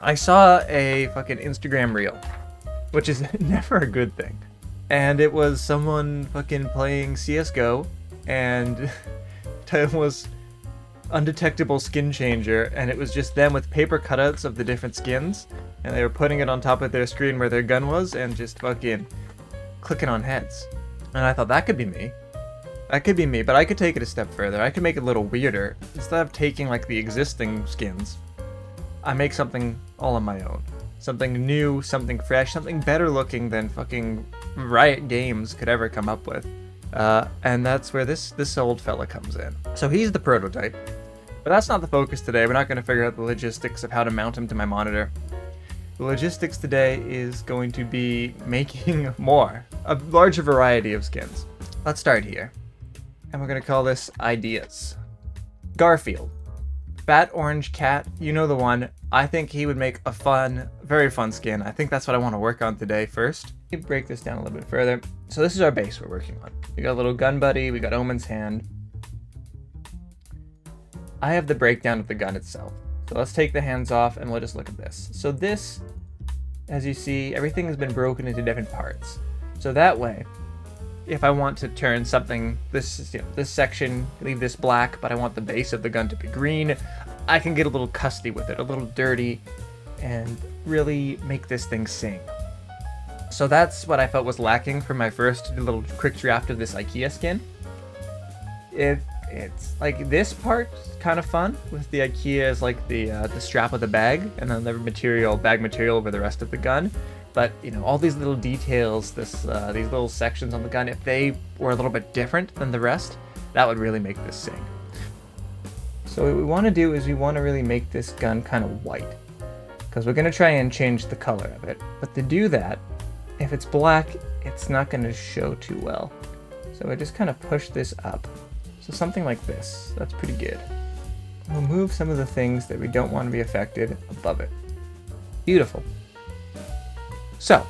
I saw a fucking Instagram reel, which is never a good thing. And it was someone fucking playing CSGO, and it was undetectable skin changer, and it was just them with paper cutouts of the different skins, and they were putting it on top of their screen where their gun was, and just fucking clicking on heads. And I thought that could be me. That could be me, but I could take it a step further. I could make it a little weirder. Instead of taking like the existing skins, I make something all on my own. Something new, something fresh, something better looking than fucking Riot Games could ever come up with. And that's where this old fella comes in. So he's the prototype. But that's not the focus today. We're not going to figure out the logistics of how to mount him to my monitor. The logistics today is going to be making a larger variety of skins. Let's start here. And we're going to call this Ideas. Garfield. Fat orange cat, you know the one. I think he would make a fun, very fun skin. I think that's what I want to work on today first. Let me break this down a little bit further. So this is our base we're working on. We got a little gun buddy, we got Omen's hand. I have the breakdown of the gun itself. So let's take the hands off and we'll just look at this. So this, as you see, everything has been broken into different parts. So that way, if I want to turn something, this section, leave this black, but I want the base of the gun to be green, I can get a little custy with it, a little dirty, and really make this thing sing. So that's what I felt was lacking for my first little quick draft of this IKEA skin. It's like this part kind of fun with the IKEA is like the strap of the bag, and then the bag material over the rest of the gun. But you know, all these little details, these little sections on the gun, if they were a little bit different than the rest, that would really make this sing. So what we want to do is we want to really make this gun kind of white, because we're going to try and change the color of it. But to do that, if it's black, it's not going to show too well. So I just kind of push this up. So something like this, that's pretty good. We'll move some of the things that we don't want to be affected above it. Beautiful. So,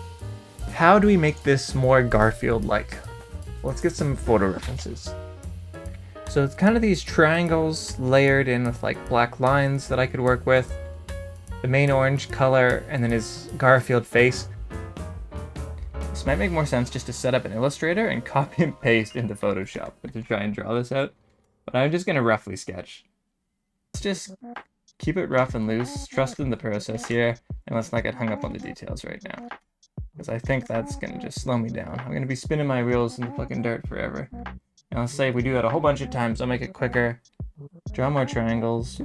how do we make this more Garfield-like? Let's get some photo references. So it's kind of these triangles layered in with like black lines that I could work with. The main orange color, and then his Garfield face. This might make more sense just to set up an Illustrator and copy and paste into Photoshop to try and draw this out. But I'm just going to roughly sketch. Let's just keep it rough and loose, trust in the process here, and let's not get hung up on the details right now. Because I think that's going to just slow me down. I'm going to be spinning my wheels in the fucking dirt forever. And let's say if we do that a whole bunch of times, I'll make it quicker. Draw more triangles.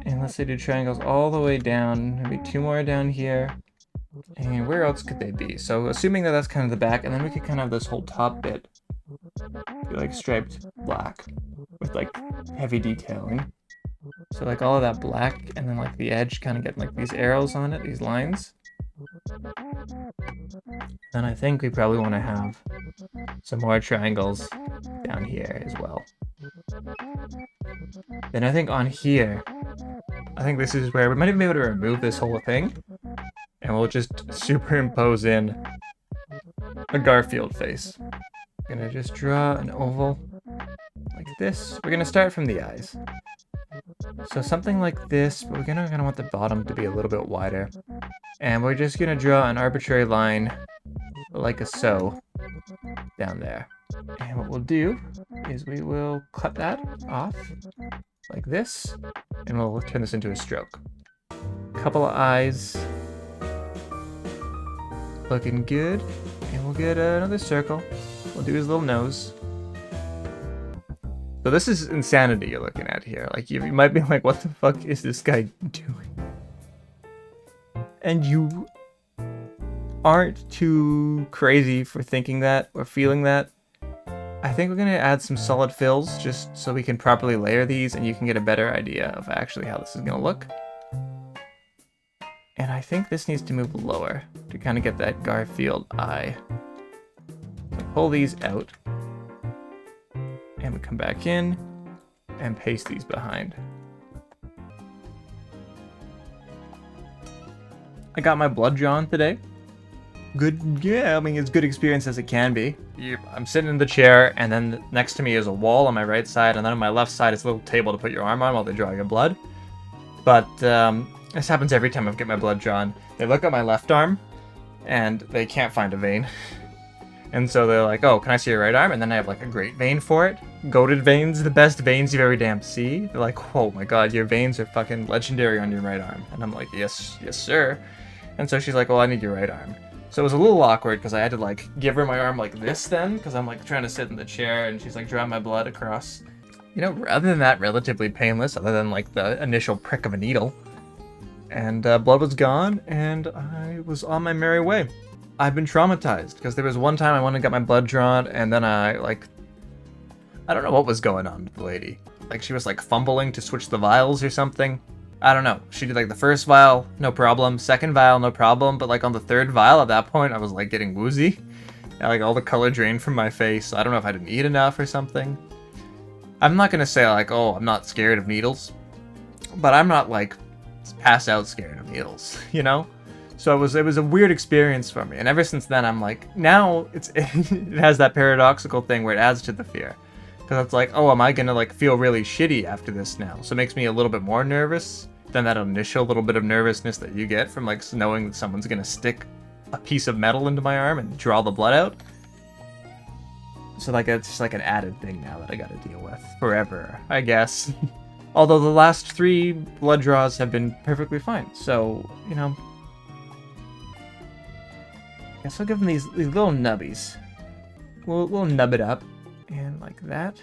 And let's say do triangles all the way down. Maybe 2 more down here. And where else could they be? So assuming that that's kind of the back, and then we could kind of have this whole top bit be like striped black with like heavy detailing. So like all of that black, and then like the edge kind of getting like these arrows on it, these lines. Then I think we probably want to have some more triangles down here as well. Then I think on here, I think this is where we might even be able to remove this whole thing, and we'll just superimpose in a Garfield face. I'm gonna just draw an oval like this. We're gonna start from the eyes. So something like this, but we're gonna want the bottom to be a little bit wider. And we're just gonna draw an arbitrary line like a so down there. And what we'll do is we will cut that off like this, and we'll turn this into a stroke. Couple of eyes. Looking good. And we'll get another circle. We'll do his little nose. So this is insanity you're looking at here. Like you might be like, what the fuck is this guy doing? And you aren't too crazy for thinking that or feeling that. I think we're gonna add some solid fills just so we can properly layer these and you can get a better idea of actually how this is gonna look. And I think this needs to move lower to kind of get that Garfield eye. So pull these out. And we come back in and paste these behind. I got my blood drawn today. Good, yeah, I mean, it's good experience as it can be. I'm sitting in the chair, and then next to me is a wall on my right side, and then on my left side is a little table to put your arm on while they draw your blood. But This happens every time I get my blood drawn. They look at my left arm, and they can't find a vein. And so they're like, oh, can I see your right arm? And then I have like a great vein for it. Goated veins, the best veins you've ever damn see. They're like, oh my god, your veins are fucking legendary on your right arm. And I'm like, yes, sir. And so she's like, well, I need your right arm. So it was a little awkward because I had to like give her my arm like this then, because I'm like trying to sit in the chair and she's like drawing my blood across. You know, other than that, relatively painless, other than like the initial prick of a needle. And blood was gone, and I was on my merry way. I've been traumatized, because there was one time I went and got my blood drawn, and then I don't know what was going on with the lady. Like, she was, like, fumbling to switch the vials or something. I don't know. She did, like, the first vial, no problem. Second vial, no problem. But, like, on the third vial, at that point, I was, like, getting woozy. And, like, all the color drained from my face. I don't know if I didn't eat enough or something. I'm not gonna say, like, oh, I'm not scared of needles. But I'm not, like, pass out scared of needles, you know? So it was a weird experience for me, and ever since then I'm like, now it has that paradoxical thing where it adds to the fear, because it's like, oh, am I gonna like feel really shitty after this now? So it makes me a little bit more nervous than that initial little bit of nervousness that you get from like knowing that someone's gonna stick a piece of metal into my arm and draw the blood out. So like it's just like an added thing now that I gotta deal with forever, I guess. Although the last 3 blood draws have been perfectly fine, so, you know, I guess I'll give them these little nubbies. We'll nub it up, and like that,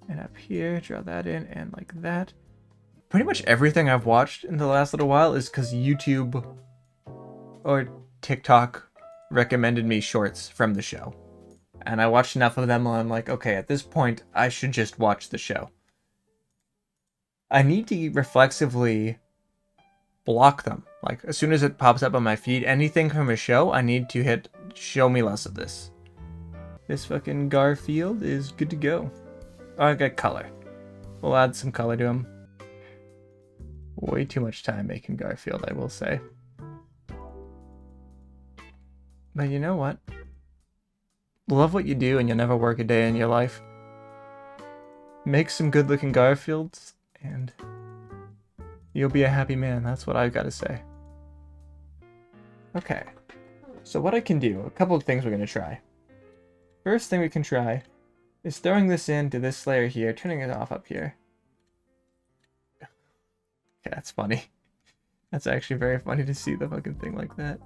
and up here, draw that in, and like that. Pretty much everything I've watched in the last little while is because YouTube or TikTok recommended me shorts from the show. And I watched enough of them, and I'm like, okay, at this point, I should just watch the show. I need to reflexively block them. Like, as soon as it pops up on my feed, anything from a show, I need to hit show me less of this. This fucking Garfield is good to go. Oh, I got color. We'll add some color to him. Way too much time making Garfield, I will say. But you know what? Love what you do and you'll never work a day in your life. Make some good looking Garfields and you'll be a happy man. That's what I've got to say. Okay. So what I can do, a couple of things we're going to try. First thing we can try is throwing this into this layer here, turning it off up here. Okay, that's funny. That's actually very funny to see the fucking thing like that.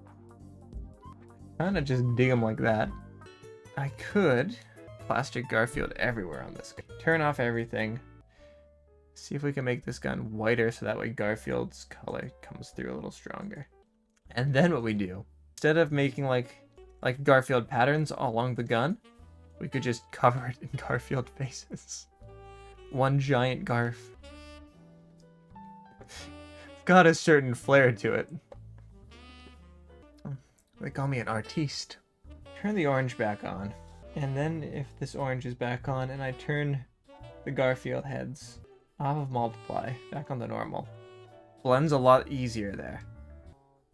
Kind of just dig them like that. I could plastic Garfield everywhere on this. Turn off everything. See if we can make this gun whiter so that way Garfield's color comes through a little stronger. And then what we do, instead of making like Garfield patterns all along the gun, we could just cover it in Garfield faces. One giant Garf. It's got a certain flair to it. They call me an artiste. Turn the orange back on. And then if this orange is back on and I turn the Garfield heads off of multiply, back on the normal. Blends a lot easier there.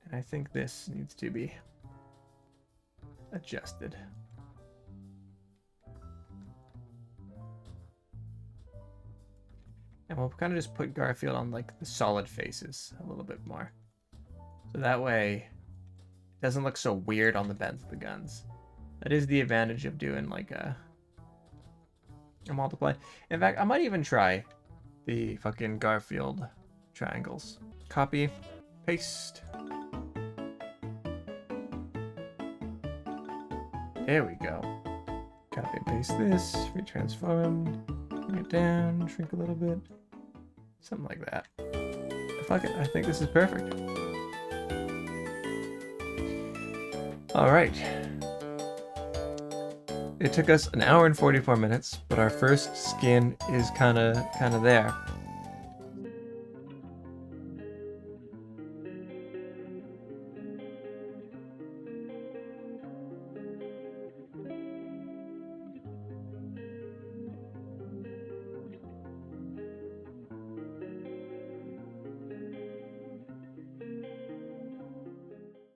And I think this needs to be adjusted. And we'll kind of just put Garfield on like the solid faces a little bit more. So that way it doesn't look so weird on the bends of the guns. That is the advantage of doing like a multiply. In fact, I might even try the fucking Garfield triangles. Copy, paste. There we go. Copy and paste this, retransform, bring it down, shrink a little bit. Something like that. Fuck it, I think this is perfect. Alright. It took us 1 hour and 44 minutes, but our first skin is kinda there.